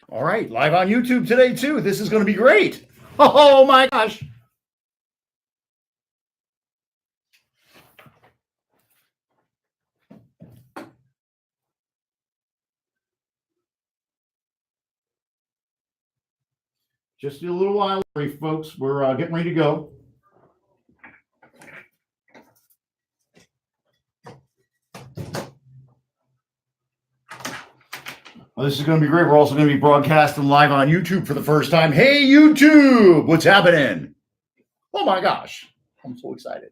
All right, live on YouTube today too. This is going to be great. Oh my gosh. Just a little while, folks. We're getting ready to go. Well, this is going to be great. We're also going to be broadcasting live on YouTube for the first time. Hey, YouTube, what's happening? Oh my gosh, I'm so excited.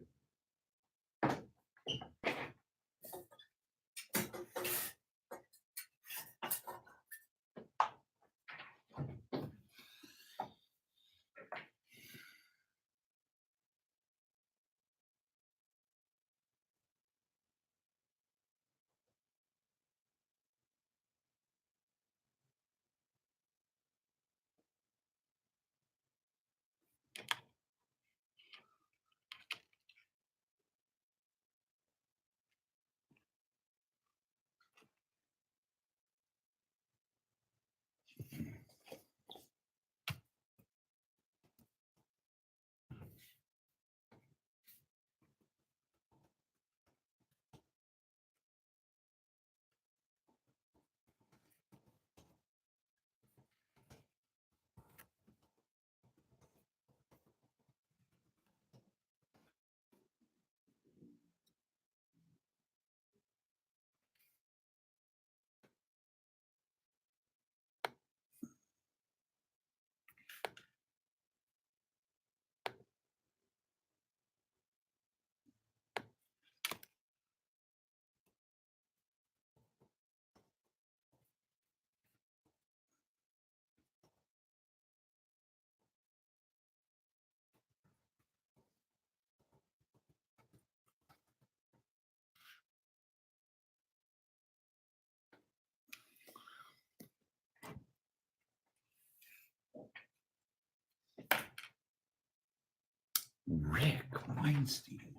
Rick Weinstein.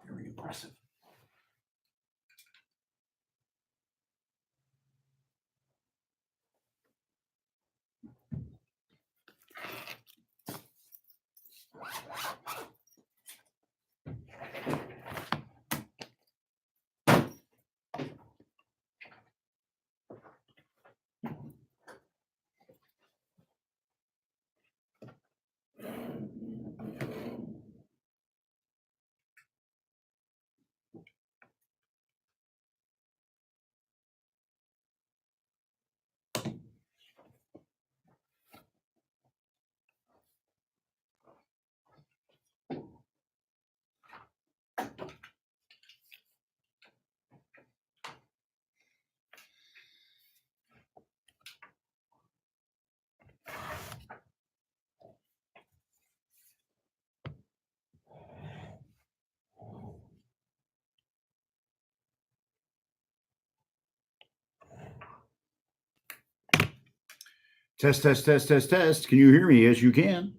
Very impressive. Test, test, test, test, test. Can you hear me? Yes, you can.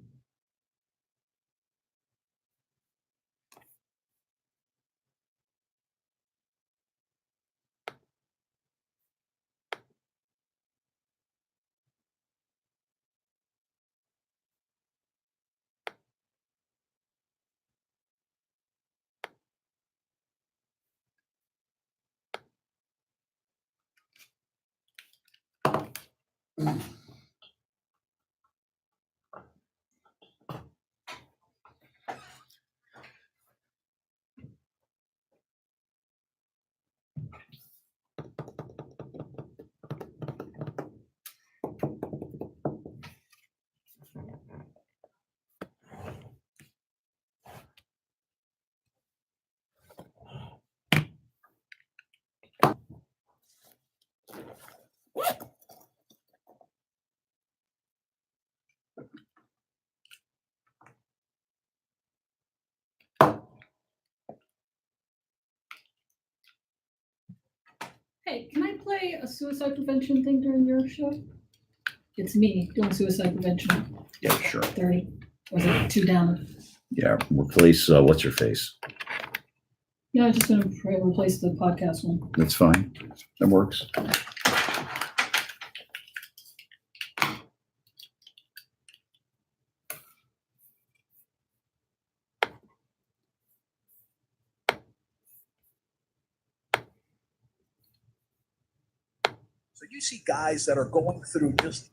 Hey, can I play a suicide prevention thing during your show? It's me doing suicide prevention. Yeah, sure. 30. Was it 2 down? Yeah, replace what's her face? Yeah, I'm just going to replace the podcast one. That's fine. That works. So you see guys that are going through just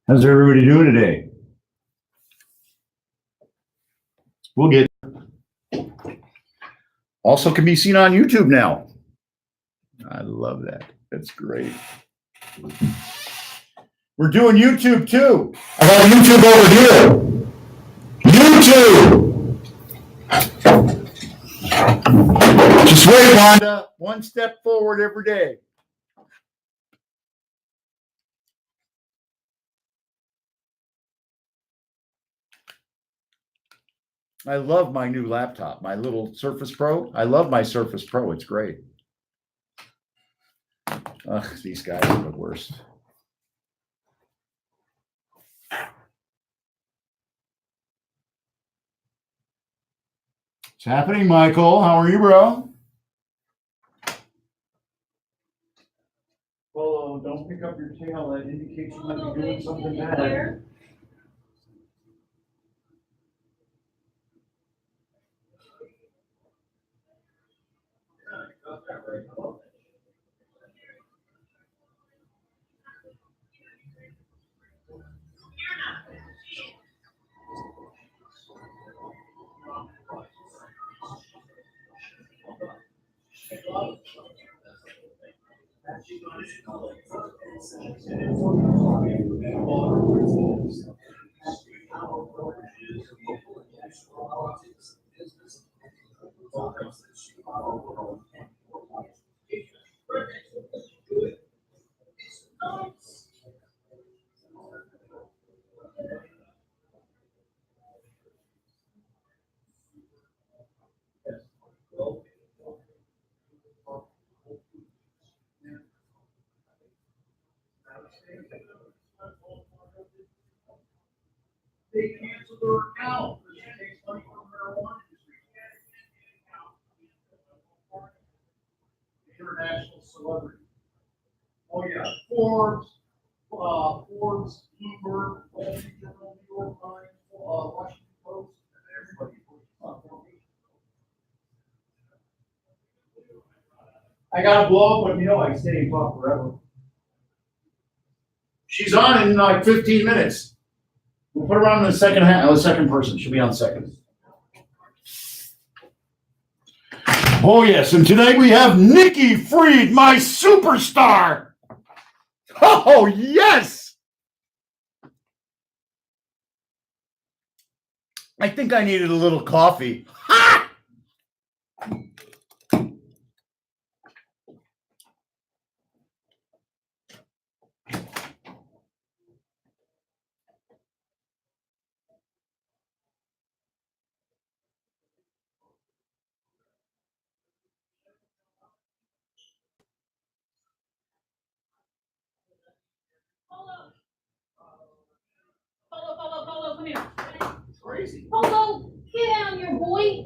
How's everybody doing today? We'll get. Also can be seen on YouTube now. I love that. That's great. We're doing YouTube too. I got YouTube over here. YouTube. Just wait, Wanda. One step forward every day. I love my new laptop, my little Surface Pro. I love my Surface Pro. It's great. These guys are the worst. What's happening, Michael? How are you, bro? Polo, don't pick up your tail. That indicates you might be doing something bad. They canceled her account. She takes money from marijuana industry. International celebrity. Oh yeah, Forbes, Bloomberg, Wall Street Journal, New York Times, Washington Post, and everybody. I gotta blow up, but I stay and talk forever. She's on in like 15 minutes. We'll put her on in the second half, the second person. She'll be on second. Oh yes, and tonight we have Nikki Fried, my superstar. Oh yes. I think I needed a little coffee. Ha! Polo, come here. Crazy. Polo, get down here, boy.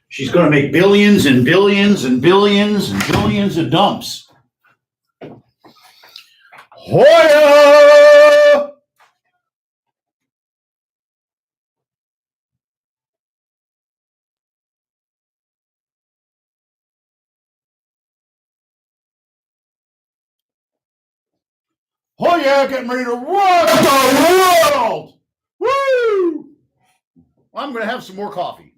She's going to make billions and billions and billions and billions of dumps. Hoya! Hoya, getting ready to rock the world! Woo! I'm going to have some more coffee.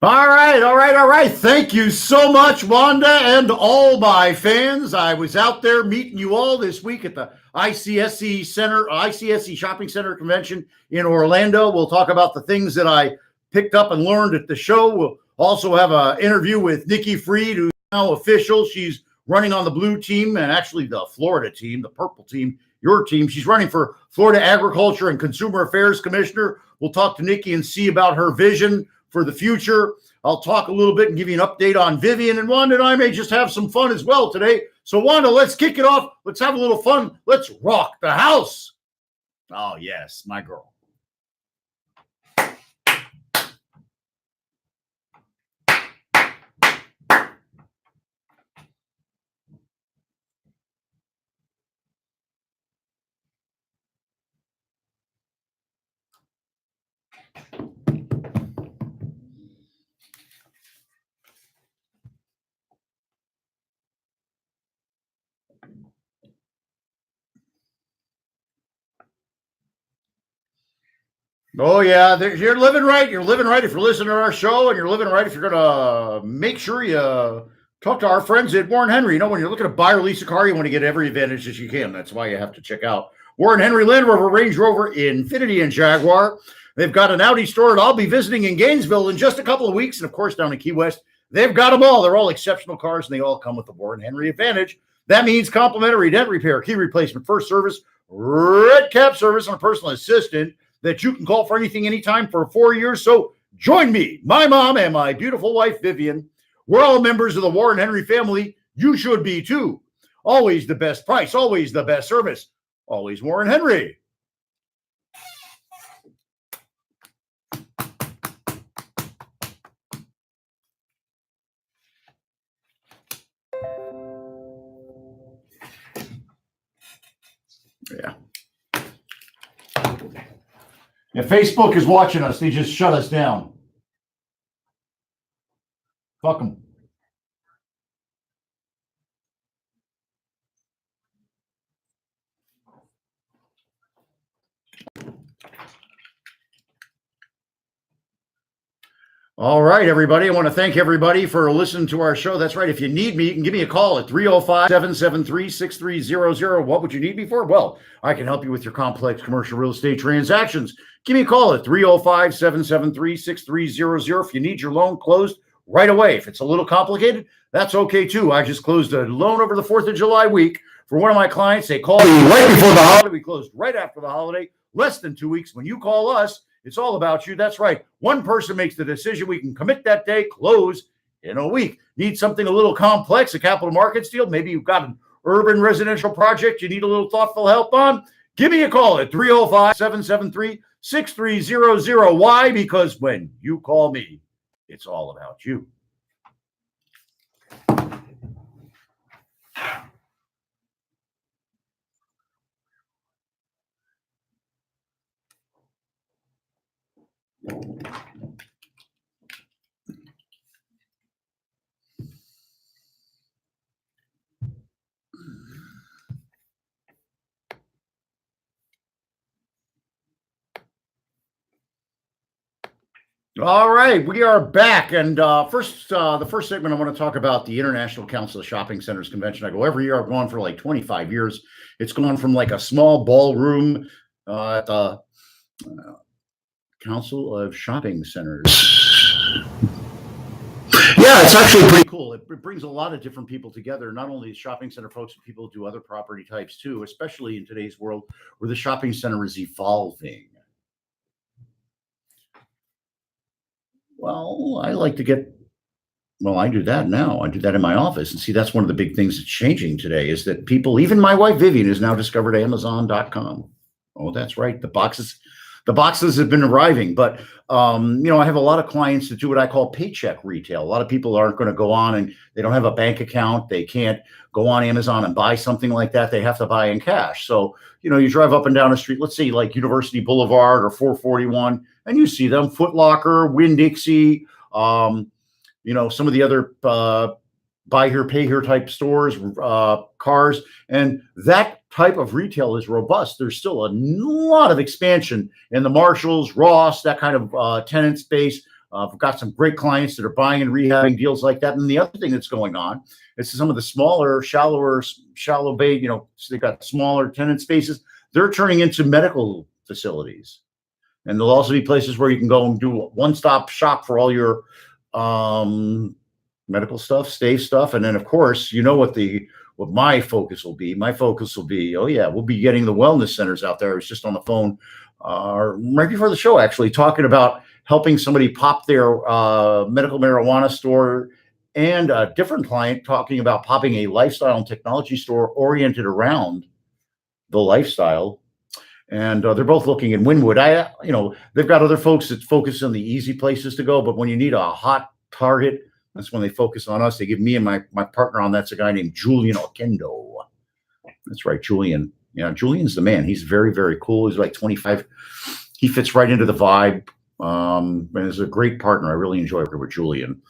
All right. Thank you so much, Wanda, and all my fans. I was out there meeting you all this week at the ICSC Shopping Center Convention in Orlando. We'll talk about the things that I picked up and learned at the show. We'll also have an interview with Nikki Fried, who's now official. She's running on the blue team and actually the Florida team, the purple team, your team. She's running for Florida Agriculture and Consumer Affairs Commissioner. We'll talk to Nikki and see about her vision for the future. I'll talk a little bit and give you an update on Vivian, and Wanda and I may just have some fun as well today. So Wanda, let's kick it off. Let's have a little fun. Let's rock the house. Oh yes, my girl. Oh, yeah. You're living right. You're living right if you're listening to our show, and you're living right if you're going to make sure you talk to our friends at Warren Henry. You know, when you're looking to buy or lease a car, you want to get every advantage that you can. That's why you have to check out Warren Henry Land Rover, Range Rover, Infiniti, and Jaguar. They've got an Audi store that I'll be visiting in Gainesville in just a couple of weeks. And, of course, down in Key West, they've got them all. They're all exceptional cars, and they all come with the Warren Henry Advantage. That means complimentary dent repair, key replacement, first service, red cap service, and a personal assistant that you can call for anything, anytime for 4 years. So join me, my mom, and my beautiful wife, Vivian. We're all members of the Warren Henry family. You should be too. Always the best price, always the best service, always Warren Henry. Yeah. Yeah, Facebook is watching us. They just shut us down. Fuck them. All right, everybody. I want to thank everybody for listening to our show. That's right. If you need me, you can give me a call at 305-773-6300. What would you need me for? Well, I can help you with your complex commercial real estate transactions. Give me a call at 305-773-6300. If you need your loan closed right away. If it's a little complicated, that's okay too. I just closed a loan over the 4th of July week for one of my clients. They called me right before the holiday. We closed right after the holiday, less than 2 weeks. When you call us, it's all about you. That's right. One person makes the decision. We can commit that day, close in a week. Need something a little complex, a capital markets deal? Maybe you've got an urban residential project you need a little thoughtful help on? Give me a call at 305-773-6300. Why? Because when you call me, it's all about you. All right, we are back, and the first segment I want to talk about the International Council of Shopping Centers Convention. I go every year. I've gone for like 25 years. It's gone from like a small ballroom at the Council of Shopping Centers. Yeah, it's actually pretty cool. It brings a lot of different people together, not only shopping center folks, but people who do other property types too, especially in today's world where the shopping center is evolving. Well, I like to get Well, I do that now. I do that in my office. And see, that's one of the big things that's changing today is that people, even my wife Vivian, has now discovered Amazon.com. Oh, that's right. The boxes have been arriving. But I have a lot of clients that do what I call paycheck retail. A lot of people aren't going to go on and they don't have a bank account. They can't go on Amazon and buy something like that. They have to buy in cash. So, you drive up and down the street, let's say like University Boulevard or 441, and you see them, Foot Locker, Winn-Dixie, some of the other buy here, pay here type stores, cars, and that type of retail is robust. There's still a lot of expansion in the Marshalls, Ross, that kind of tenant space. We've got some great clients that are buying and rehabbing deals like that. And the other thing that's going on is some of the smaller, shallow bay, so they've got smaller tenant spaces. They're turning into medical facilities. And there'll also be places where you can go and do a one-stop shop for all your medical stuff, stay stuff. And then of course, what my focus will be. My focus will be, we'll be getting the wellness centers out there. I was just on the phone right before the show, actually talking about helping somebody pop their medical marijuana store, and a different client talking about popping a lifestyle and technology store oriented around the lifestyle. And they're both looking in Wynwood. They've got other folks that focus on the easy places to go, but when you need a hot target, that's when they focus on us. They give me and my partner on that's a guy named Julian Okendo. That's right, Julian. Yeah, Julian's the man. He's very, very cool. He's like 25. He fits right into the vibe. And is a great partner. I really enjoy working with Julian.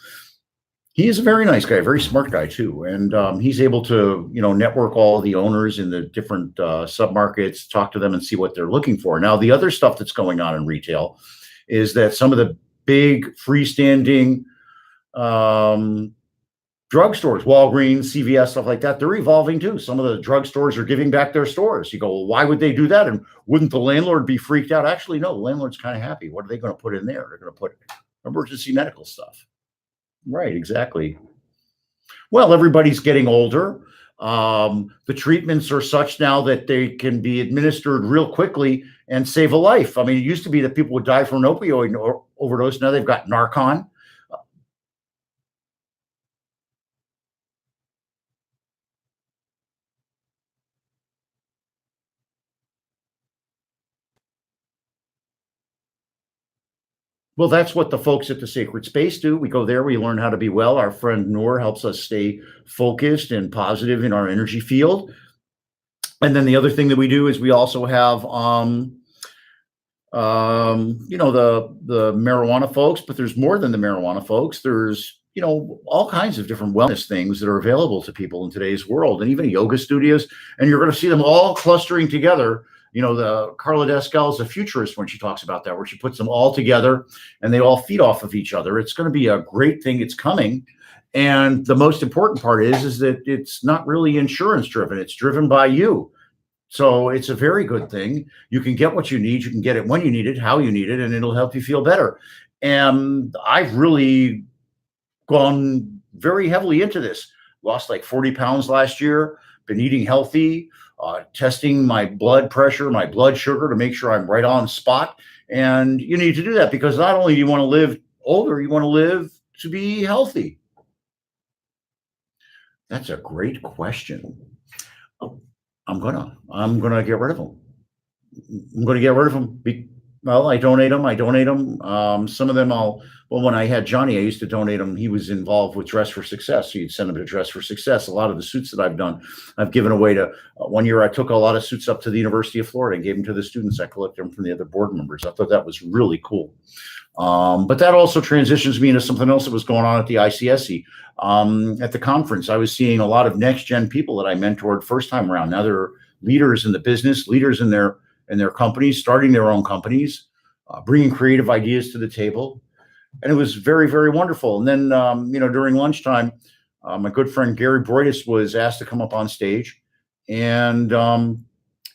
He is a very nice guy, very smart guy too. And he's able to, network all the owners in the different submarkets, talk to them and see what they're looking for. Now, the other stuff that's going on in retail is that some of the big freestanding drugstores, Walgreens, CVS, stuff like that, they're evolving too. Some of the drugstores are giving back their stores. You go, well, why would they do that? And wouldn't the landlord be freaked out? Actually, no, the landlord's kind of happy. What are they going to put in there? They're going to put emergency medical stuff. Right, exactly. Well, everybody's getting older. The treatments are such now that they can be administered real quickly and save a life. I mean, it used to be that people would die from an opioid overdose. Now they've got Narcan. Well, that's what the folks at the Sacred Space do. We go there, we learn how to be well. Our friend Noor helps us stay focused and positive in our energy field. And then the other thing that we do is we also have, the marijuana folks, but there's more than the marijuana folks. There's, all kinds of different wellness things that are available to people in today's world, and even yoga studios. And you're going to see them all clustering together. The Carla Descal is a futurist when she talks about that, where she puts them all together and they all feed off of each other. It's going to be a great thing. It's coming. And the most important part is that it's not really insurance driven. It's driven by you. So it's a very good thing. You can get what you need. You can get it when you need it, how you need it, and it'll help you feel better. And I've really gone very heavily into this. Lost like 40 pounds last year, been eating healthy, testing my blood pressure, my blood sugar to make sure I'm right on spot. And you need to do that because not only do you want to live older, you want to live to be healthy. That's a great question. I'm gonna get rid of them. I'm gonna get rid of them. Well, I donate them. Some of them when I had Johnny, I used to donate them. He was involved with Dress for Success. So you'd send him to Dress for Success. A lot of the suits that I've done, I've given away to, one year I took a lot of suits up to the University of Florida and gave them to the students. I collected them from the other board members. I thought that was really cool. But that also transitions me into something else that was going on at the ICSC. At the conference, I was seeing a lot of next gen people that I mentored first time around. Now they're leaders in the business, leaders in their companies, starting their own companies, bringing creative ideas to the table. And it was very, very wonderful. And then, during lunchtime, my good friend Gary Broidus was asked to come up on stage. And,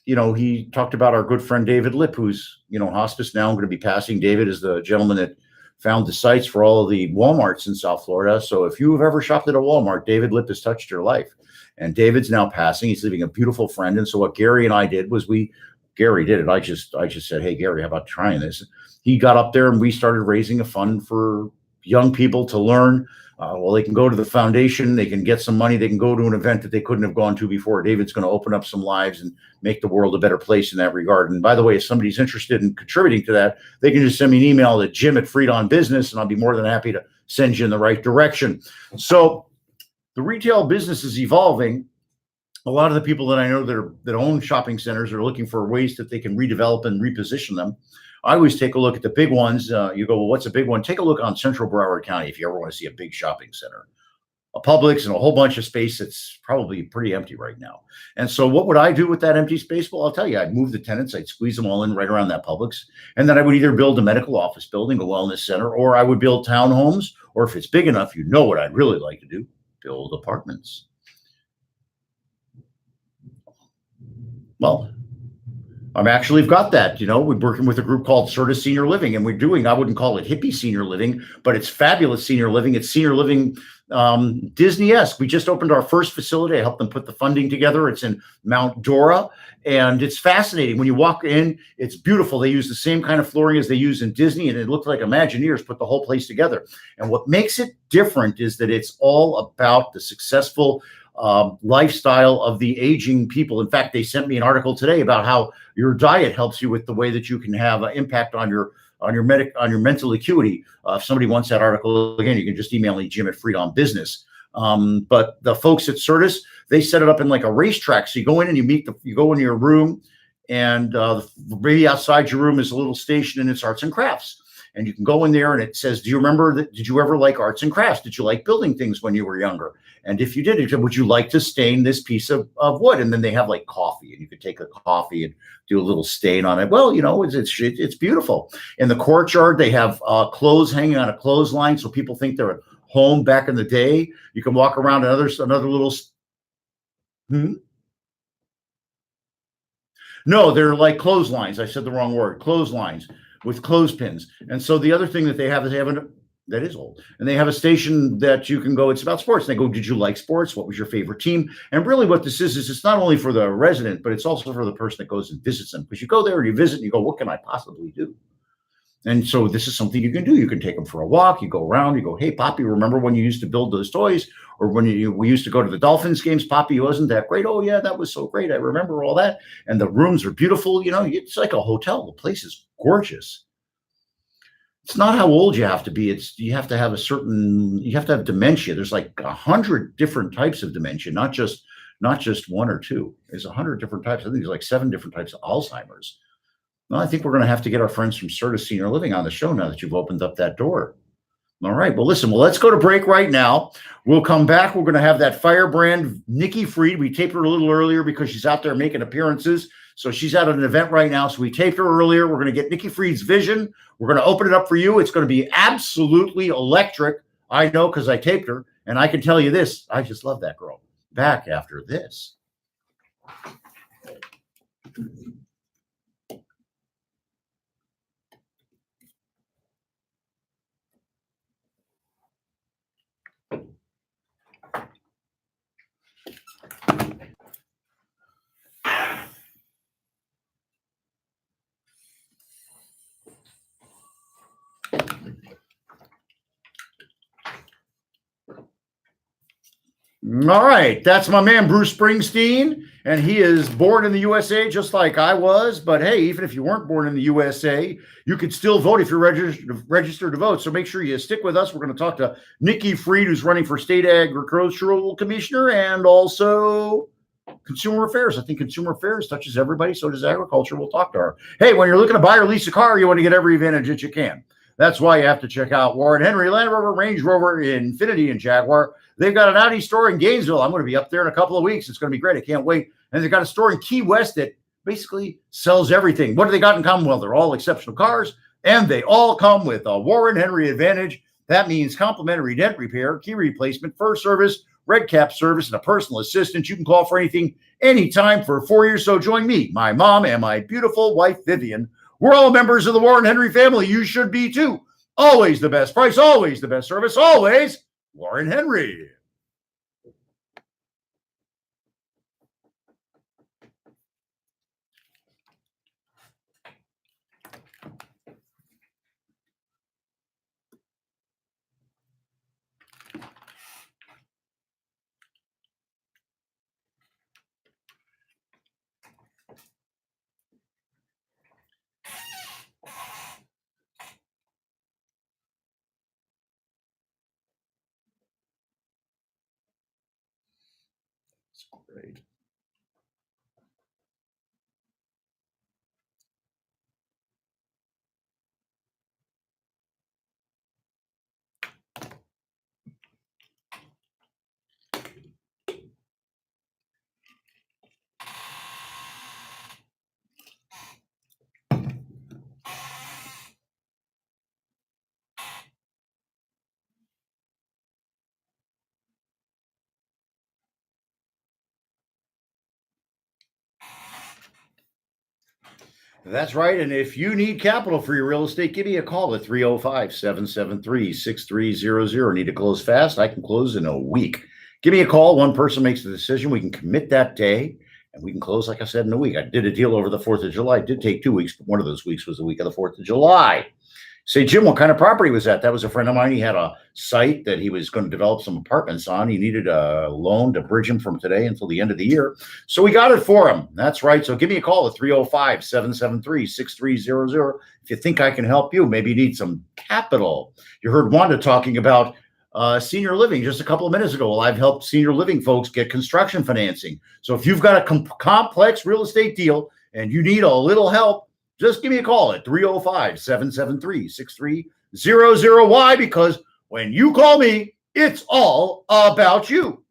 he talked about our good friend David Lipp, who's, hospice now. I'm going to be passing. David is the gentleman that found the sites for all of the Walmarts in South Florida. So if you have ever shopped at a Walmart, David Lipp has touched your life. And David's now passing. He's leaving a beautiful friend. And so what Gary and I did was Gary did it. I just said, hey, Gary, how about trying this? He got up there and we started raising a fund for young people to learn. Well, they can go to the foundation, they can get some money, they can go to an event that they couldn't have gone to before. David's going to open up some lives and make the world a better place in that regard. And by the way, if somebody's interested in contributing to that, they can just send me an email at jim@freedonbusiness, and I'll be more than happy to send you in the right direction. So the retail business is evolving. A lot of the people that I know that own shopping centers are looking for ways that they can redevelop and reposition them. I always take a look at the big ones. You go, well, what's a big one? Take a look on Central Broward County if you ever want to see a big shopping center. A Publix and a whole bunch of space that's probably pretty empty right now. And so what would I do with that empty space? Well, I'll tell you, I'd move the tenants, I'd squeeze them all in right around that Publix. And then I would either build a medical office building, a wellness center, or I would build townhomes, or if it's big enough, you know what I'd really like to do, build apartments. Well, I'm actually got that. We're working with a group called Certus Senior Living, and I wouldn't call it hippie senior living, but it's fabulous senior living. It's senior living Disney-esque. We just opened our first facility. I helped them put the funding together. It's in Mount Dora, and it's fascinating. When you walk in, it's beautiful. They use the same kind of flooring as they use in Disney, and it looks like Imagineers put the whole place together. And what makes it different is that it's all about the successful lifestyle of the aging people. In fact, they sent me an article today about how your diet helps you with the way that you can have an impact on your mental acuity. If somebody wants that article again, you can just email me, Jim@freedonbusiness. But the folks at Certus, they set it up in like a racetrack. So you go in and you go into your room, and maybe outside your room is a little station, and it's arts and crafts. And you can go in there and it says, do you remember that? Did you ever like arts and crafts? Did you like building things when you were younger? And if you did, it said, would you like to stain this piece of wood? And then they have like coffee, and you could take a coffee and do a little stain on it. Well, it's beautiful. In the courtyard, they have clothes hanging on a clothesline. So people think they're at home back in the day. You can walk around another little. No, they're like clotheslines. I said the wrong word. Clotheslines with clothespins. And so the other thing that they have is that is old. And they have a station that you can go, it's about sports. And they go, did you like sports? What was your favorite team? And really what this is it's not only for the resident, but it's also for the person that goes and visits them. Because you go there and you visit and you go, what can I possibly do? And so this is something you can do. You can take them for a walk. You go around, you go, hey, Poppy, remember when you used to build those toys? Or when we used to go to the Dolphins games, Poppy, wasn't that great? Oh, yeah, that was so great. I remember all that. And the rooms are beautiful. It's like a hotel. The place is gorgeous. It's not how old you have to be. You have to have dementia. There's like 100 different types of dementia, not just one or two. There's 100 different types. I think there's like 7 different types of Alzheimer's. Well, I think we're going to have to get our friends from Certus Senior Living on the show now that you've opened up that door. All right. Well, listen, let's go to break right now. We'll come back. We're going to have that firebrand, Nikki Fried. We taped her a little earlier because she's out there making appearances. So she's at an event right now. So we taped her earlier. We're going to get Nikki Fried's vision. We're going to open it up for you. It's going to be absolutely electric. I know because I taped her. And I can tell you this. I just love that girl. Back after this. All right, that's my man Bruce Springsteen, and he is born in the USA just like I was. But hey, even if you weren't born in the USA, you could still vote if you're registered to vote. So make sure you stick with us. We're going to talk to Nikki Fried, who's running for State Agricultural Commissioner and also Consumer Affairs. I think Consumer Affairs touches everybody, so does agriculture. We'll talk to her. Hey, when you're looking to buy or lease a car, you want to get every advantage that you can. That's why you have to check out Warren Henry, Land Rover, Range Rover, Infiniti, and Jaguar. They've got an Audi store in Gainesville. I'm going to be up there in a couple of weeks. It's going to be great. I can't wait. And they've got a store in Key West that basically sells everything. What do they got in common? Well, they're all exceptional cars, and they all come with a Warren Henry Advantage. That means complimentary dent repair, key replacement, first service, red cap service, and a personal assistant. You can call for anything, anytime for 4 years. So join me, my mom, and my beautiful wife, Vivian. We're all members of the Warren Henry family. You should be too. Always the best price, always the best service, always Warren Henry. Great. That's right. And if you need capital for your real estate, give me a call at 305 773 6300. Need to close fast? I can close in a week. Give me a call. One person makes the decision. We can commit that day and we can close, like I said, in a week. I did a deal over the 4th of July. It did take 2 weeks, but one of those weeks was the week of the 4th of July. Say, Jim, what kind of property was that? That was a friend of mine. He had a site that he was going to develop some apartments on. He needed a loan to bridge him from today until the end of the year. So we got it for him. That's right. So give me a call at 305 773 6300. If you think I can help you, maybe you need some capital. You heard Wanda talking about senior living just a couple of minutes ago. Well, I've helped senior living folks get construction financing. So if you've got a complex real estate deal and you need a little help, just give me a call at 305 773 6300. Why? Because when you call me, it's all about you.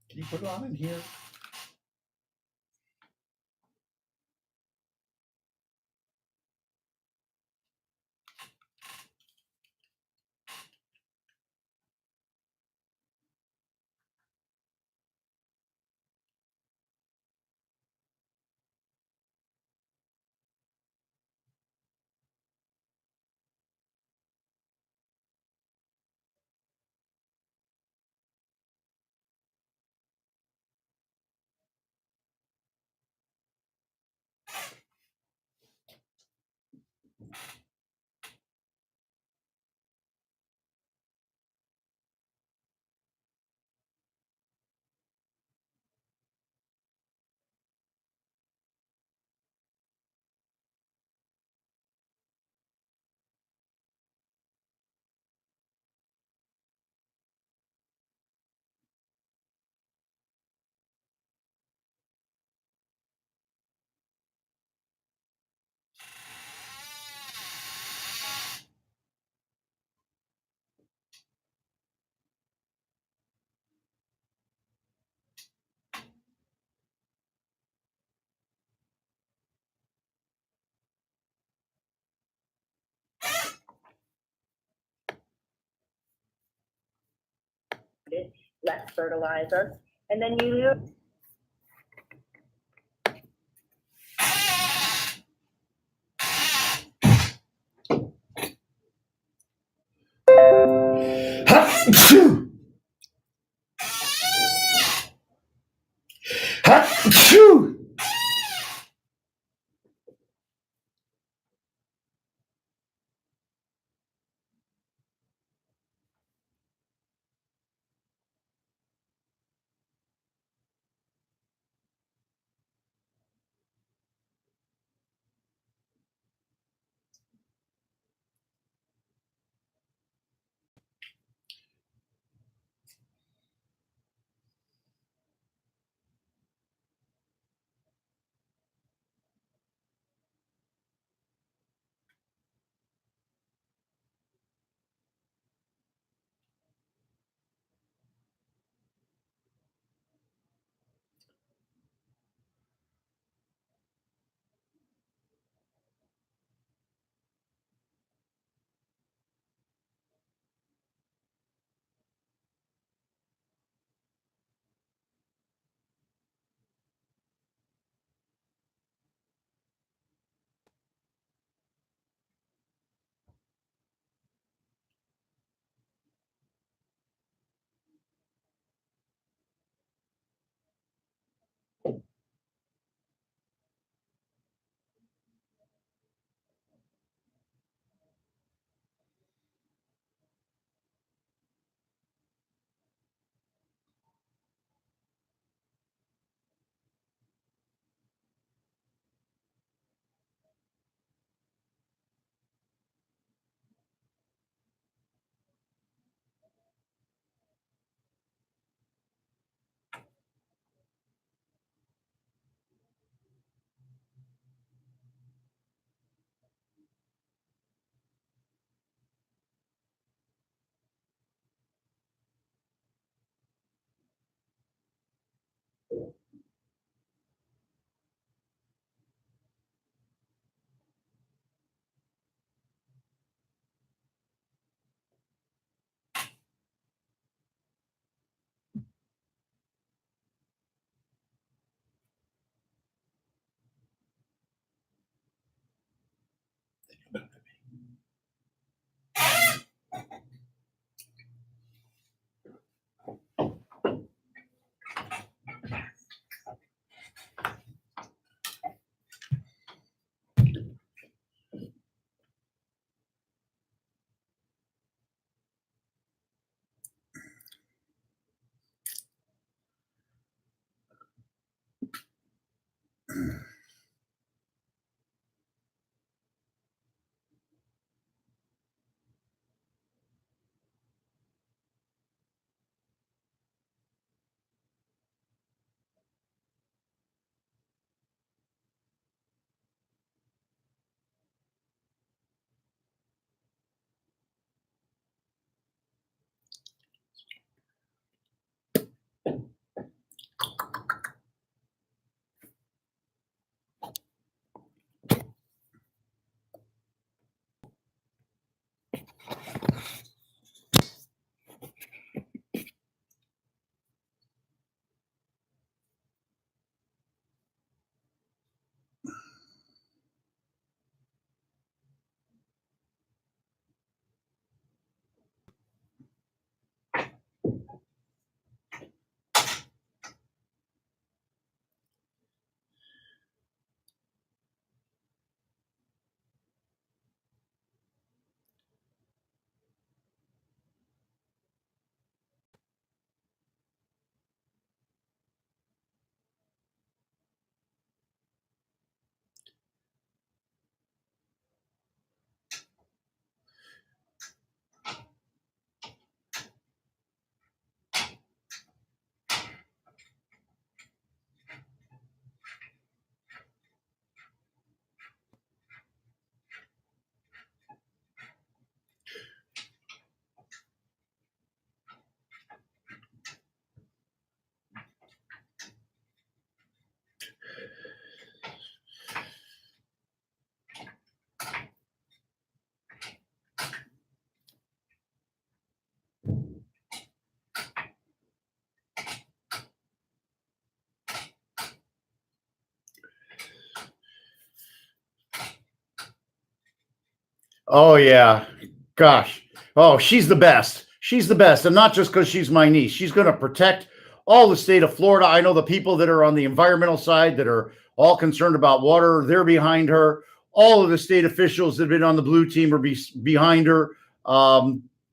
Can you put it on in here? less fertilizer, and then you use Achoo! Achoo! Oh yeah. Gosh. Oh, she's the best. She's the best. And not just because she's my niece. She's going to protect all the state of Florida. I know the people that are on the environmental side that are all concerned about water, they're behind her. All of the state officials that have been on the blue team are behind her.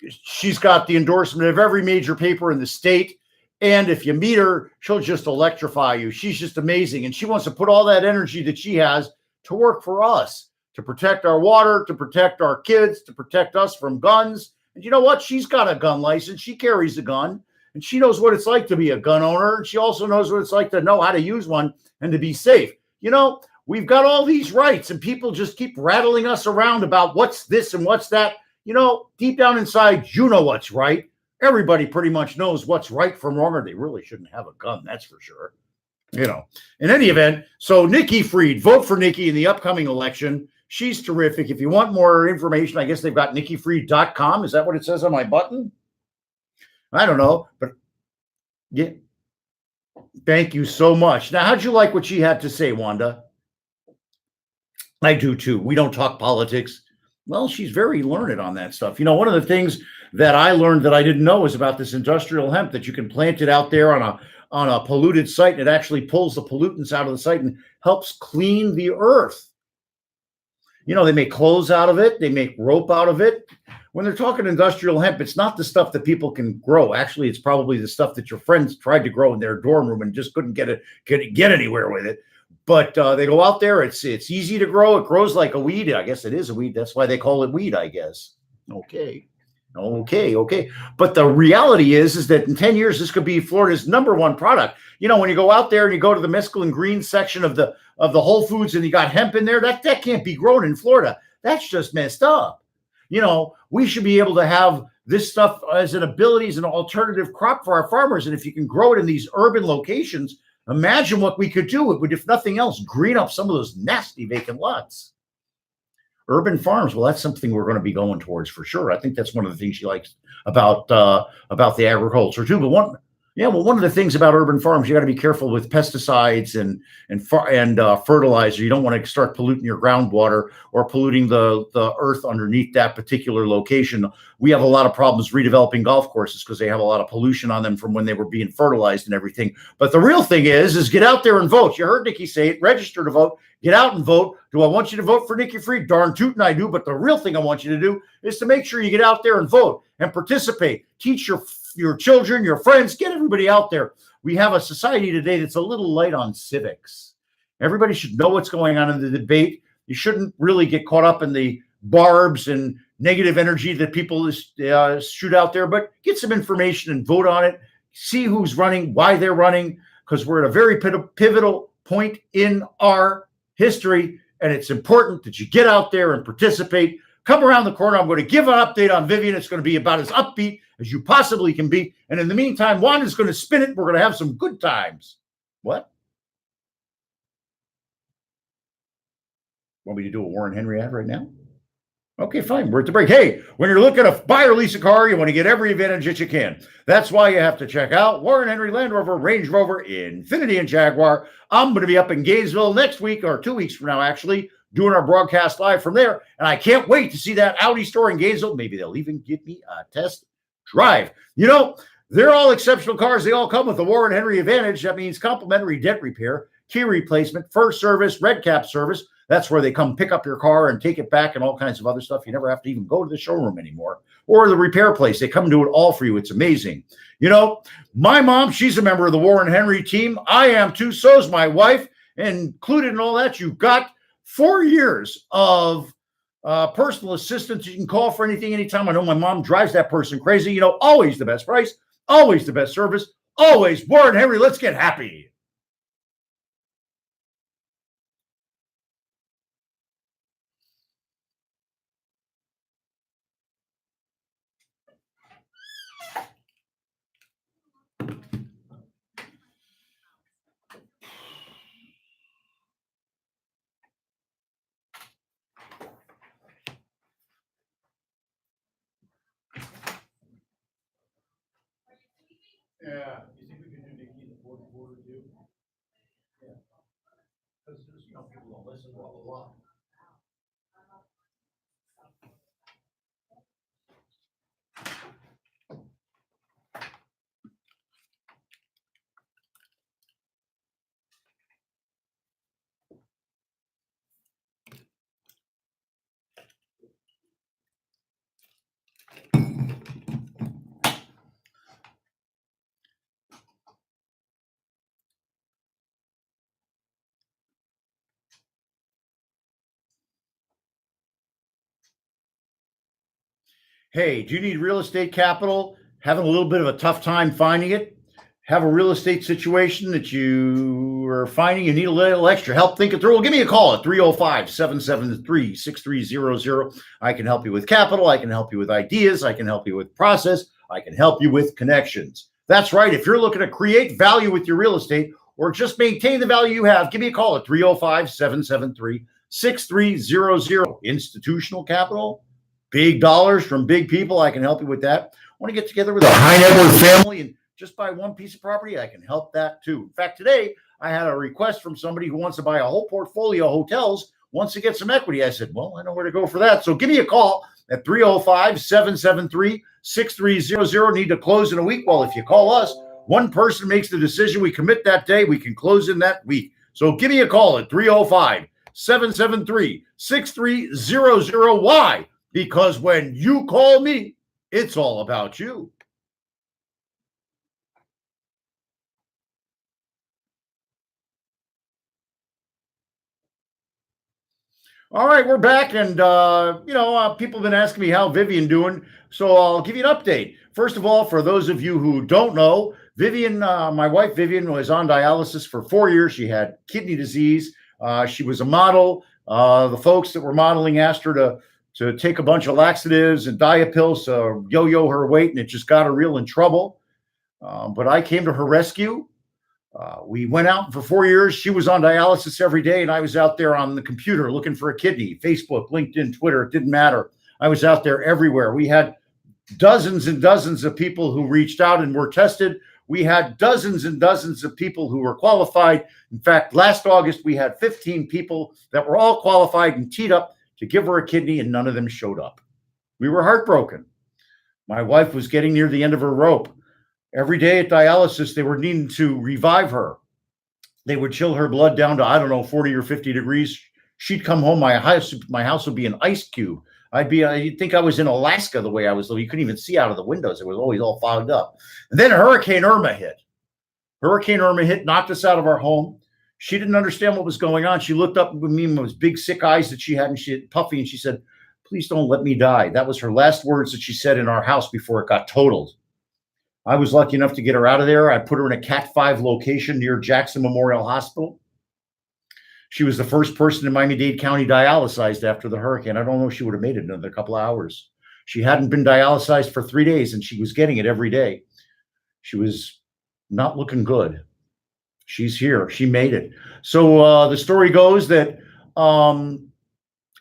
She's got the endorsement of every major paper in the state. And if you meet her, she'll just electrify you. She's just amazing. And she wants to put all that energy that she has to work for us, to protect our water, to protect our kids, to protect us from guns. And you know what? She's got a gun license. She carries a gun, and she knows what it's like to be a gun owner. And she also knows what it's like to know how to use one and to be safe. You know, we've got all these rights, and people just keep rattling us around about what's this and what's that. You know, deep down inside, you know what's right. Everybody pretty much knows what's right from wrong, or they really shouldn't have a gun, that's for sure. You know, in any event, so Nikki Fried, vote for Nikki in the upcoming election. She's terrific. If you want more information, I guess they've got NikkiFried.com. Is that what it says on my button? I don't know, but yeah. Thank you so much. Now, how'd you like what she had to say, Wanda? I do too. We don't talk politics. Well, she's very learned on that stuff. You know, one of the things that I learned that I didn't know is about this industrial hemp, that you can plant it out there on a polluted site, and it actually pulls the pollutants out of the site and helps clean the earth. You know, they make clothes out of it. They make rope out of it. When they're talking industrial hemp, it's not the stuff that people can grow. Actually, it's probably the stuff that your friends tried to grow in their dorm room and just couldn't get anywhere with it. But they go out there. It's easy to grow. It grows like a weed. I guess it is a weed. That's why they call it weed, I guess. Okay. But the reality is that in 10 years, this could be Florida's #1 product. You know, when you go out there and you go to the mescaline green section of the Whole Foods and you got hemp in there, that can't be grown in Florida. That's just messed up. You know, we should be able to have this stuff as an ability, as an alternative crop for our farmers. And if you can grow it in these urban locations, imagine what we could do. It would, if nothing else, green up some of those nasty vacant lots. Urban farms, well, that's something we're going to be going towards for sure. I think that's one of the things she likes about the agriculture too. But one of the things about urban farms, you got to be careful with pesticides and fertilizer. You don't want to start polluting your groundwater or polluting the earth underneath that particular location. We have a lot of problems redeveloping golf courses because they have a lot of pollution on them from when they were being fertilized and everything. But the real thing is get out there and vote. You heard Nikki say it. Register to vote. Get out and vote. Do I want you to vote for Nikki Fried? Darn tootin' I do. But the real thing I want you to do is to make sure you get out there and vote and participate. Teach your children, your friends, get everybody out there. We have a society today that's a little light on civics. Everybody should know what's going on in the debate. You shouldn't really get caught up in the barbs and negative energy that people shoot out there, but get some information and vote on it. See who's running, why they're running, because we're at a very pivotal point in our history, and it's important that you get out there and participate. Come around the corner. I'm going to give an update on Vivian. It's going to be about as upbeat as you possibly can be. And in the meantime, Wanda's going to spin it. We're going to have some good times. What? Want me to do a Warren Henry ad right now? Okay, fine. We're at the break. Hey, when you're looking to buy or lease a car, you want to get every advantage that you can. That's why you have to check out Warren Henry Land Rover, Range Rover, Infiniti, and Jaguar. I'm going to be up in Gainesville next week, or 2 weeks from now, actually, doing our broadcast live from there. And I can't wait to see that Audi store in Gainesville. Maybe they'll even give me a test drive. You know, they're all exceptional cars. They all come with the Warren Henry Advantage. That means complimentary dent repair, key replacement, first service, red cap service. That's where they come pick up your car and take it back and all kinds of other stuff. You never have to even go to the showroom anymore or the repair place. They come and do it all for you. It's amazing. You know, my mom, she's a member of the Warren Henry team. I am too. So's my wife. And included in all that, you've got 4 years of personal assistance. You can call for anything, anytime. I know my mom drives that person crazy. You know, always the best price, always the best service, always Warren Henry. Let's get happy. Yeah, you think we can do Nikki in the fourth quarter too? Yeah, because people don't listen, blah blah blah. Hey, do you need real estate capital? Having a little bit of a tough time finding it? Have a real estate situation that you are finding you need a little extra help thinking through? Well, give me a call at 305-773-6300. I can help you with capital. I can help you with ideas. I can help you with process. I can help you with connections. That's right. If you're looking to create value with your real estate or just maintain the value you have, give me a call at 305-773-6300. Institutional capital, big dollars from big people. I can help you with that. Want to get together with a high net worth family and just buy one piece of property? I can help that too. In fact, today I had a request from somebody who wants to buy a whole portfolio of hotels, wants to get some equity. I said, well, I know where to go for that. So give me a call at 305-773-6300. Need to close in a week. Well, if you call us, one person makes the decision. We commit that day. We can close in that week. So give me a call at 305-773-6300. Why? Because when you call me, it's all about you. All right, we're back, and people have been asking me how Vivian doing, so I'll give you an update. First of all, for those of you who don't know, Vivian, my wife Vivian, was on dialysis for 4 years. She had kidney disease. She was a model. The folks that were modeling asked her to take a bunch of laxatives and diet pills to yo-yo her weight, and it just got her real in trouble. But I came to her rescue. We went out for 4 years. She was on dialysis every day, and I was out there on the computer looking for a kidney. Facebook, LinkedIn, Twitter, it didn't matter. I was out there everywhere. We had dozens and dozens of people who reached out and were tested. We had dozens and dozens of people who were qualified. In fact, last August, we had 15 people that were all qualified and teed up to give her a kidney, and none of them showed up. We were heartbroken. My wife was getting near the end of her rope. Every day at dialysis, they were needing to revive her. They would chill her blood down to, 40 or 50 degrees. She'd come home. My house would be an ice cube. You'd think I was in Alaska the way I was living. You couldn't even see out of the windows. It was always all fogged up. And then Hurricane Irma hit. Knocked us out of our home. She didn't understand what was going on. She looked up at me with those big sick eyes that she had, and she had puffy, and she said, "Please don't let me die." That was her last words that she said in our house before it got totaled. I was lucky enough to get her out of there. I put her in a Cat 5 location near Jackson Memorial Hospital. She was the first person in Miami-Dade County dialyzed after the hurricane. I don't know if she would have made it in another couple of hours. She hadn't been dialyzed for 3 days, and she was getting it every day. She was not looking good. She's here. She made it. So the story goes that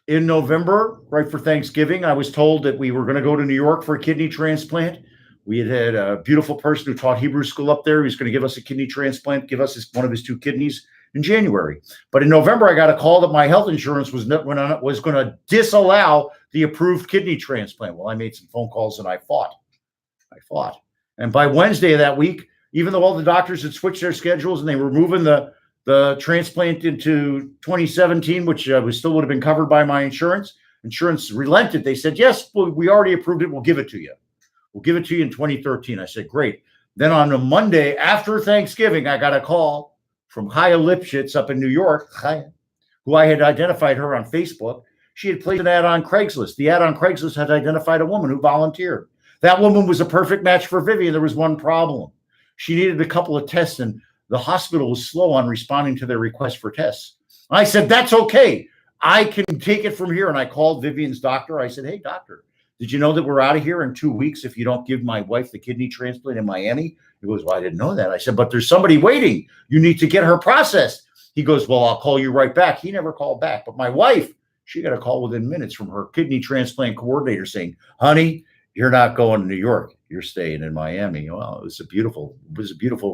in November, right for Thanksgiving, I was told that we were going to go to New York for a kidney transplant. We had a beautiful person who taught Hebrew school up there. He was going to give us a kidney transplant, give us one of his 2 kidneys in January. But in November, I got a call that my health insurance was going to disallow the approved kidney transplant. Well, I made some phone calls and I fought. And by Wednesday of that week, even though all the doctors had switched their schedules and they were moving the transplant into 2017, which still would have been covered by my insurance relented. They said, yes, we already approved it. We'll give it to you. We'll give it to you in 2013. I said, great. Then on a Monday after Thanksgiving, I got a call from Chaya Lipschitz up in New York, who I had identified her on Facebook. She had placed an ad on Craigslist. The ad on Craigslist had identified a woman who volunteered. That woman was a perfect match for Vivian. There was one problem. She needed a couple of tests, and the hospital was slow on responding to their request for tests. I said, that's okay. I can take it from here. And I called Vivian's doctor. I said, hey, doctor, did you know that we're out of here in 2 weeks if you don't give my wife the kidney transplant in Miami? He goes, well, I didn't know that. I said, but there's somebody waiting. You need to get her processed. He goes, well, I'll call you right back. He never called back. But my wife, she got a call within minutes from her kidney transplant coordinator saying, honey, you're not going to New York. You're staying in Miami. Well, it was a beautiful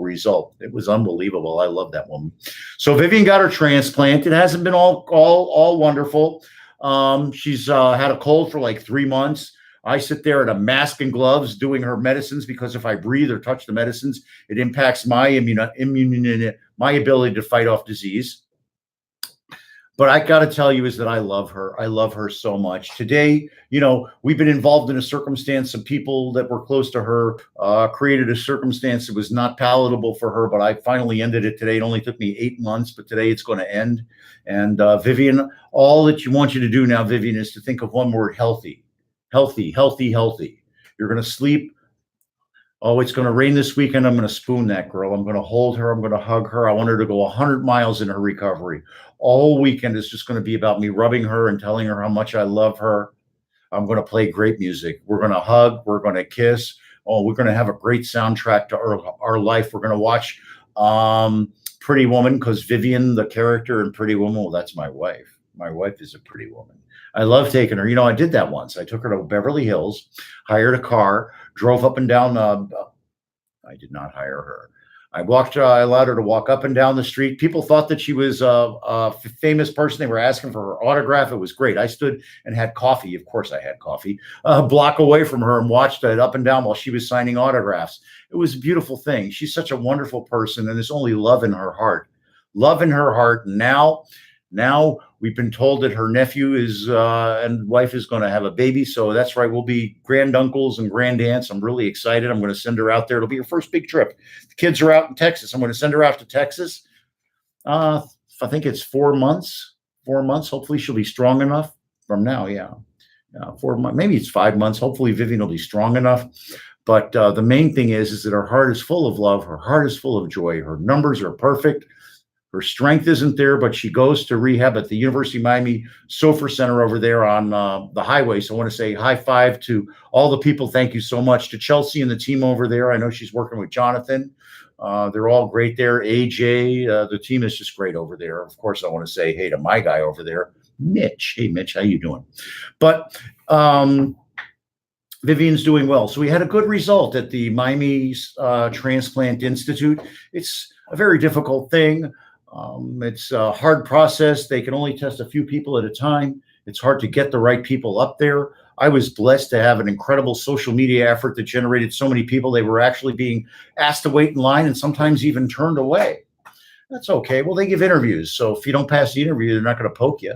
result. It was unbelievable. I love that woman. So Vivian got her transplant. It hasn't been all wonderful. She's had a cold for like 3 months. I sit there in a mask and gloves doing her medicines because if I breathe or touch the medicines, it impacts my my ability to fight off disease. But I got to tell you is that I love her. I love her so much. Today, we've been involved in a circumstance. Some people that were close to her created a circumstance that was not palatable for her, but I finally ended it today. It only took me 8 months, but today it's going to end. And Vivian, all that you want you to do now, Vivian, is to think of one word: healthy. healthy, healthy, healthy. You're going to sleep. Oh, it's going to rain this weekend. I'm going to spoon that girl. I'm going to hold her. I'm going to hug her. I want her to go 100 miles in her recovery. All weekend is just going to be about me rubbing her and telling her how much I love her. I'm going to play great music. We're going to hug. We're going to kiss. Oh, we're going to have a great soundtrack to our life. We're going to watch Pretty Woman, because Vivian, the character in Pretty Woman, well, that's my wife. My wife is a pretty woman. I love taking her. I did that once. I took her to Beverly Hills, hired a car, drove up and down. I did not hire her. I allowed her to walk up and down the street. People thought that she was a famous person. They were asking for her autograph. It was great. I stood and had coffee. Of course I had coffee, a block away from her, and watched it up and down while she was signing autographs. It was a beautiful thing. She's such a wonderful person, and there's only love in her heart. Love in her heart. Now we've been told that her nephew and wife is going to have a baby. So that's right. We'll be granduncles and grandaunts. I'm really excited. I'm going to send her out there. It'll be her first big trip. The kids are out in Texas. I'm going to send her out to Texas. I think it's 4 months. 4 months. Hopefully she'll be strong enough from now. Yeah. 4 months. Maybe it's 5 months. Hopefully Vivian will be strong enough. But the main thing is that her heart is full of love. Her heart is full of joy. Her numbers are perfect. Her strength isn't there, but she goes to rehab at the University of Miami Sofer Center over there on the highway. So I want to say high five to all the people. Thank you so much to Chelsea and the team over there. I know she's working with Jonathan. They're all great there. AJ, the team is just great over there. Of course, I want to say hey to my guy over there, Mitch. Hey, Mitch, how you doing? But Vivian's doing well. So we had a good result at the Miami Transplant Institute. It's a very difficult thing. It's a hard process. They can only test a few people at a time. It's hard to get the right people up there. I was blessed to have an incredible social media effort that generated so many people. They were actually being asked to wait in line and sometimes even turned away. That's okay. Well, they give interviews. So if you don't pass the interview, they're not going to poke you.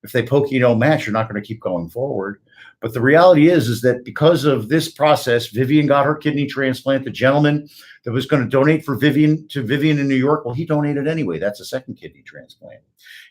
If they poke you, don't match, you're not going to keep going forward. But the reality is that because of this process, Vivian got her kidney transplant. The gentleman that was going to donate for Vivian in New York, well, he donated anyway. That's a second kidney transplant.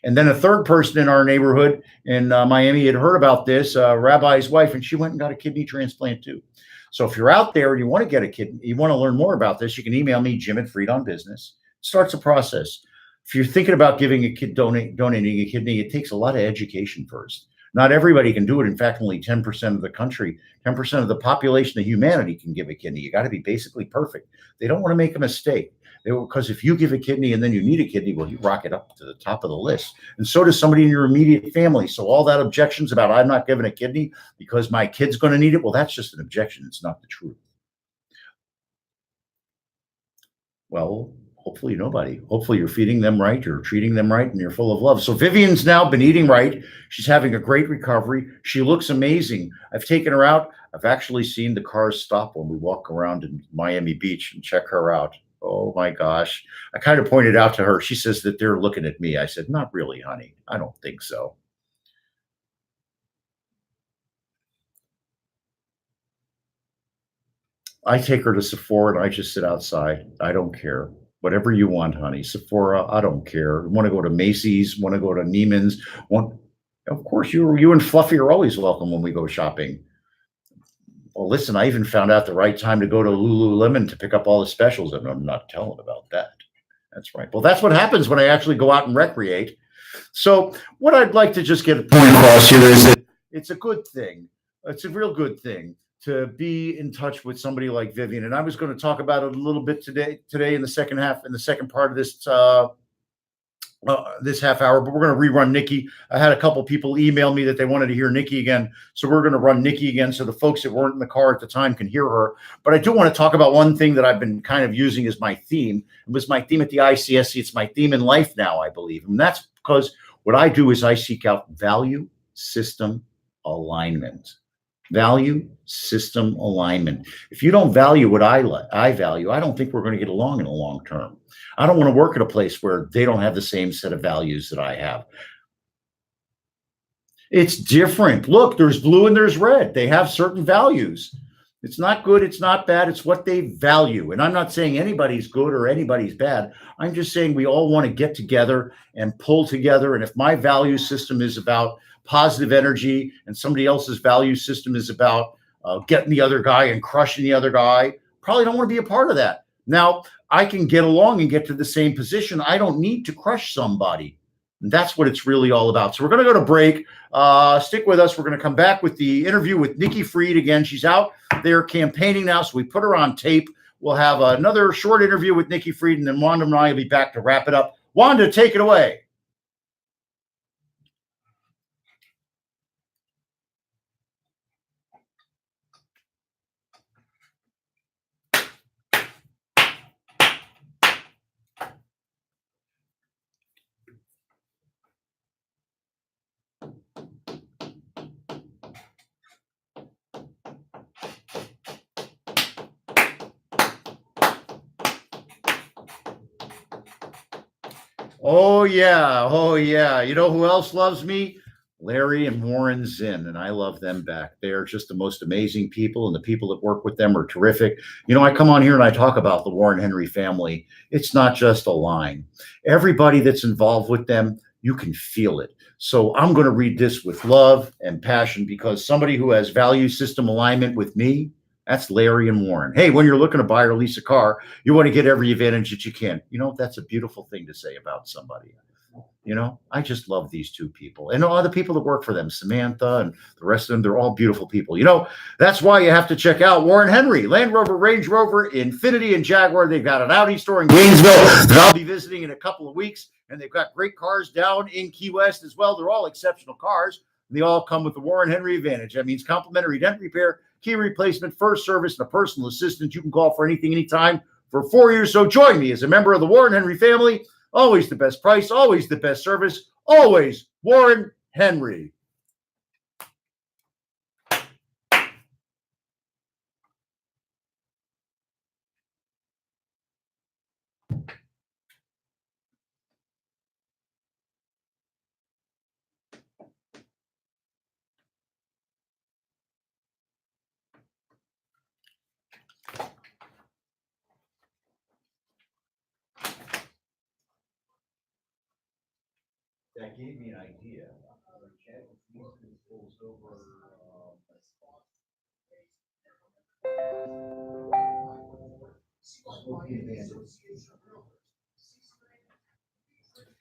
And then a third person in our neighborhood in Miami had heard about this, Rabbi's wife, and she went and got a kidney transplant too. So if you're out there and you want to get a kidney, you want to learn more about this, you can email me, Jim@FreedomBusiness. It starts a process. If you're thinking about giving a kid, donating a kidney, it takes a lot of education first. Not everybody can do it. In fact, only 10% of the country, 10% of the population of humanity can give a kidney. You got to be basically perfect. They don't want to make a mistake. Because if you give a kidney and then you need a kidney, well, you rocket up to the top of the list. And so does somebody in your immediate family. So all that objections about I'm not giving a kidney because my kid's going to need it, well, that's just an objection. It's not the truth. Well, hopefully nobody. Hopefully you're feeding them right, you're treating them right, and you're full of love. So Vivian's now been eating right. She's having a great recovery. She looks amazing. I've taken her out. I've actually seen the cars stop when we walk around in Miami Beach and check her out. Oh my gosh. I kind of pointed out to her. She says that they're looking at me. I said, not really, honey. I don't think so. I take her to Sephora and I just sit outside. I don't care. Whatever you want, honey. Sephora, I don't care. Want to go to Macy's, want to go to Neiman's. Of course, you and Fluffy are always welcome when we go shopping. Well, listen, I even found out the right time to go to Lululemon to pick up all the specials, and I'm not telling about that. That's right. Well, that's what happens when I actually go out and recreate. So what I'd like to just get a point across here is that it's a good thing. It's a real good thing to be in touch with somebody like Vivian. And I was going to talk about it a little bit today in the second half, in the second part of this this half hour, but we're going to rerun Nikki. I had a couple people email me that they wanted to hear Nikki again. So we're going to run Nikki again so the folks that weren't in the car at the time can hear her. But I do want to talk about one thing that I've been kind of using as my theme. It was my theme at the ICSC. It's my theme in life now, I believe. And that's because what I do is I seek out value system alignment. Value system alignment. If you don't value what I value, I don't think we're going to get along in the long term. I don't want to work at a place where they don't have the same set of values that I have. It's different. Look, there's blue and there's red. They have certain values. It's not good. It's not bad. It's what they value. And I'm not saying anybody's good or anybody's bad. I'm just saying we all want to get together and pull together. And if my value system is about positive energy and somebody else's value system is about getting the other guy and crushing the other guy, probably don't want to be a part of that. Now, I can get along and get to the same position. I don't need to crush somebody. And that's what it's really all about. So we're going to go to break. Stick with us. We're going to come back with the interview with Nikki Fried again. She's out there campaigning now, so we put her on tape. We'll have another short interview with Nikki Fried, and then Wanda and I will be back to wrap it up. Wanda, take it away. Oh, yeah. Oh, yeah. You know who else loves me? Larry and Warren Zinn, and I love them back. They are just the most amazing people, and the people that work with them are terrific. You know, I come on here and I talk about the Warren Henry family. It's not just a line. Everybody that's involved with them, you can feel it. So I'm going to read this with love and passion because somebody who has value system alignment with me, that's Larry and Warren. Hey, when you're looking to buy or lease a car, you want to get every advantage that you can. You know, that's a beautiful thing to say about somebody. You know, I just love these two people and all the people that work for them, Samantha and the rest of them. They're all beautiful people. You know, that's why you have to check out Warren Henry, Land Rover, Range Rover, Infiniti, and Jaguar. They've got an Audi store in Gainesville that I'll be visiting in a couple of weeks. And they've got great cars down in Key West as well. They're all exceptional cars. They all come with the Warren Henry advantage. That means complimentary dent repair, key replacement, first service, and a personal assistant. You can call for anything, anytime for 4 years. So join me as a member of the Warren Henry family. Always the best price, always the best service, always Warren Henry. That gave me an idea.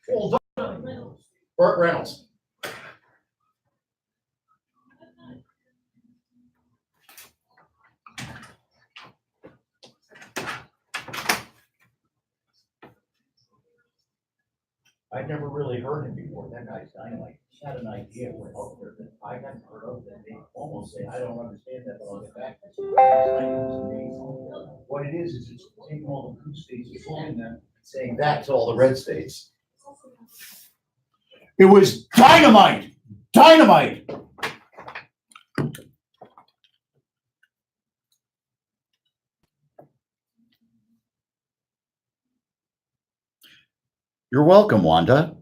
Well done. Burt Reynolds. I'd never really heard him before. That guy's dynamite. He had an idea went out there that I hadn't heard of that they almost say, I don't understand that, but I'll get back. What it is it's taking all the blue states, pulling them, saying that to all the red states. It was dynamite. Dynamite. You're welcome, Wanda.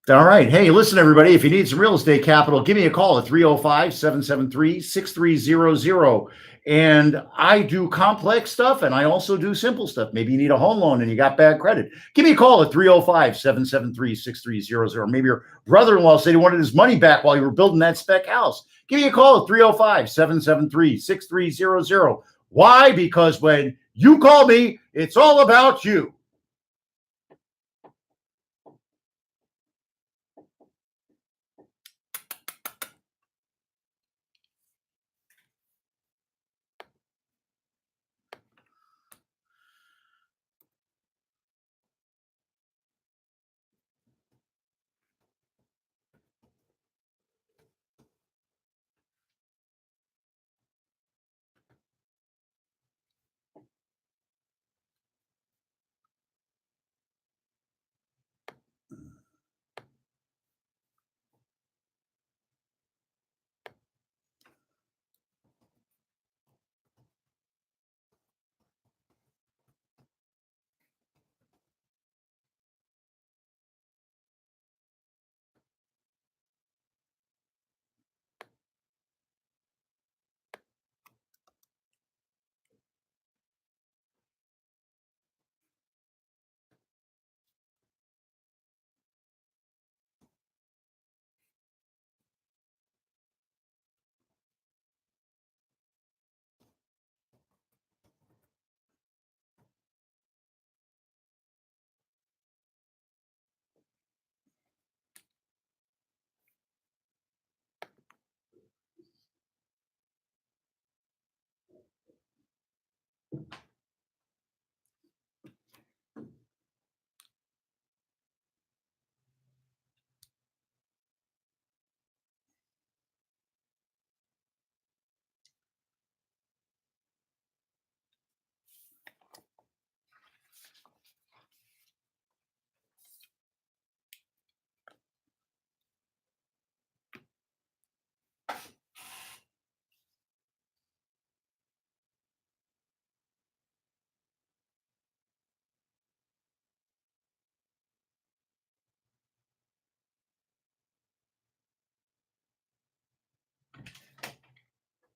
All right. Hey, listen, everybody, if you need some real estate capital, give me a call at 305-773-6300. And I do complex stuff and I also do simple stuff. Maybe you need a home loan and you got bad credit. Give me a call at 305-773-6300. Maybe your brother-in-law said he wanted his money back while you were building that spec house. Give me a call at 305-773-6300. Why? Because when you call me, it's all about you.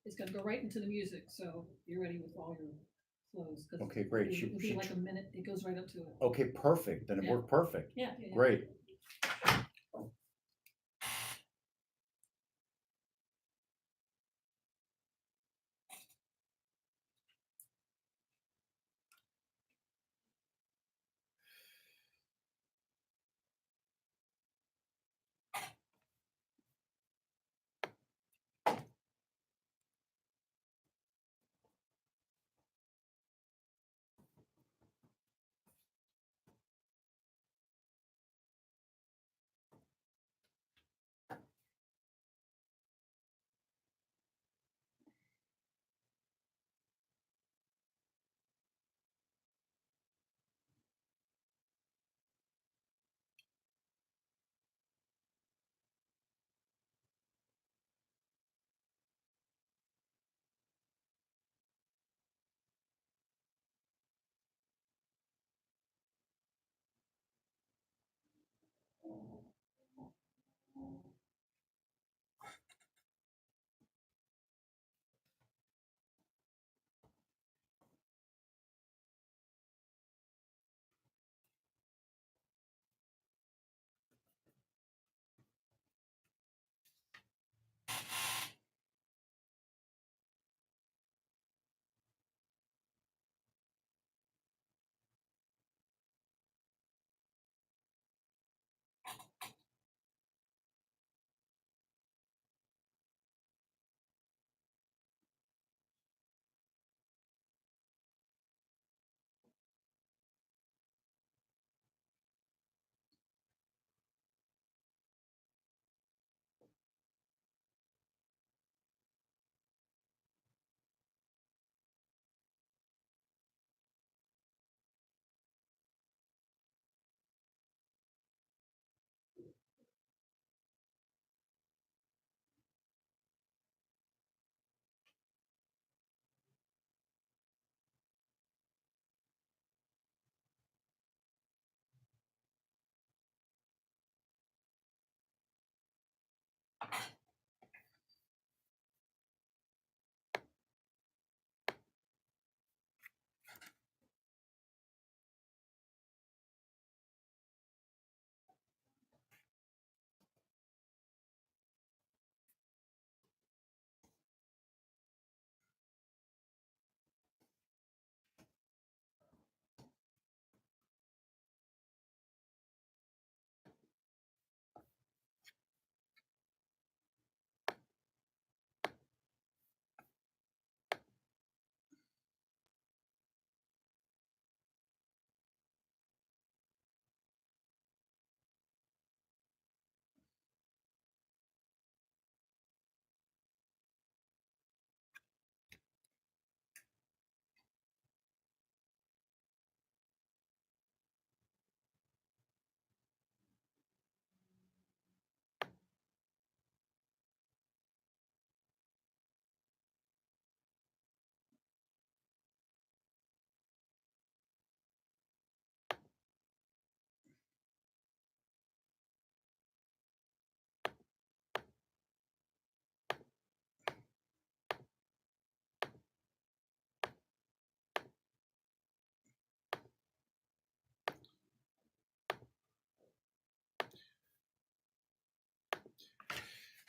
it's gonna go right into the music, so you're ready with all your flows. 'Cause Okay, great. It'll be like a minute, it goes right up to it. Okay, perfect. Then it Yeah. worked perfect. Yeah. Great.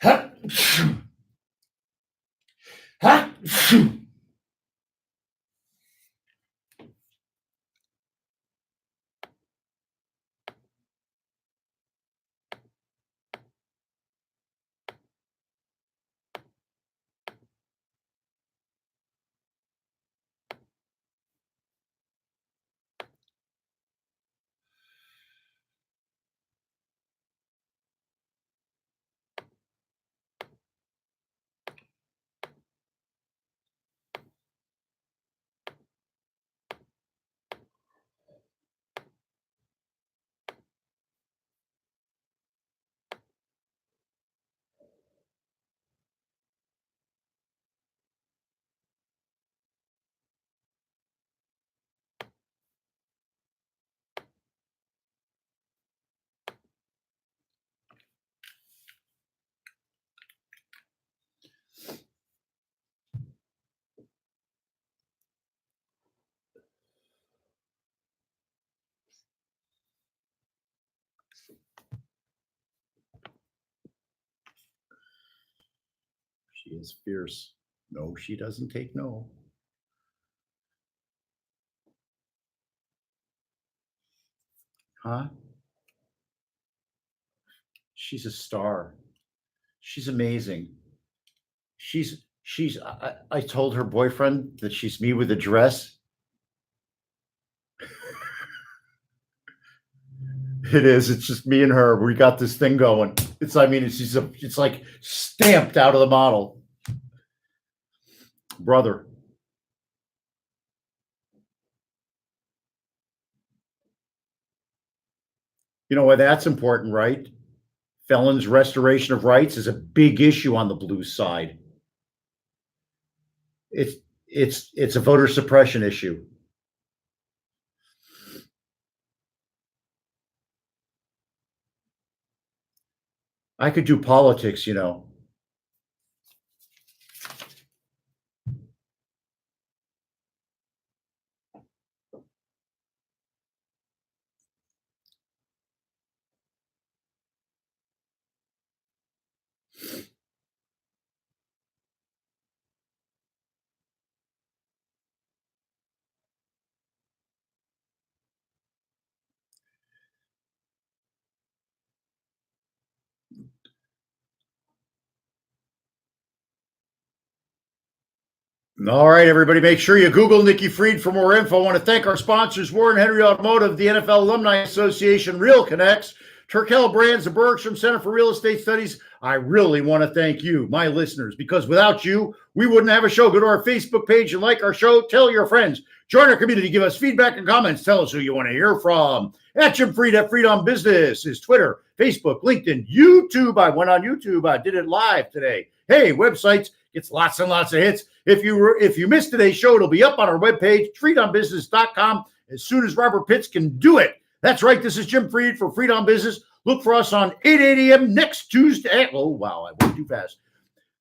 Ha! Ha! is fierce. No, she doesn't take no. Huh? She's a star. She's amazing. I told her boyfriend that she's me with a dress. It is. It's just me and her. We got this thing going. It's like stamped out of the model. Brother. You know why that's important, right? Felons' restoration of rights is a big issue on the blue side. It's a voter suppression issue. I could do politics, you know. All right, everybody, make sure you Google Nikki Fried for more info. I want to thank our sponsors, Warren Henry Automotive, the NFL Alumni Association, Real Connects, Turkel Brands, the Bergstrom Center for Real Estate Studies. I really want to thank you, my listeners, because without you, we wouldn't have a show. Go to our Facebook page and like our show. Tell your friends. Join our community. Give us feedback and comments. Tell us who you want to hear from. At Jim Fried at Fried on Business is Twitter, Facebook, LinkedIn, YouTube. I went on YouTube. I did it live today. Hey, websites. It's lots and lots of hits. If you missed today's show, it'll be up on our webpage, friedonbusiness.com, as soon as Robert Pitts can do it. That's right. This is Jim Fried for Fried on Business. Look for us on 8:80 a.m. next Tuesday. Oh, wow, I went too fast.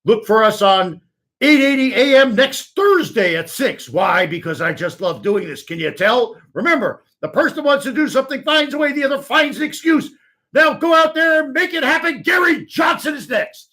Look for us on 8:80 a.m. next Thursday at 6. Why? Because I just love doing this. Can you tell? Remember, the person who wants to do something finds a way, the other finds an excuse. Now go out there and make it happen. Gary Johnson is next.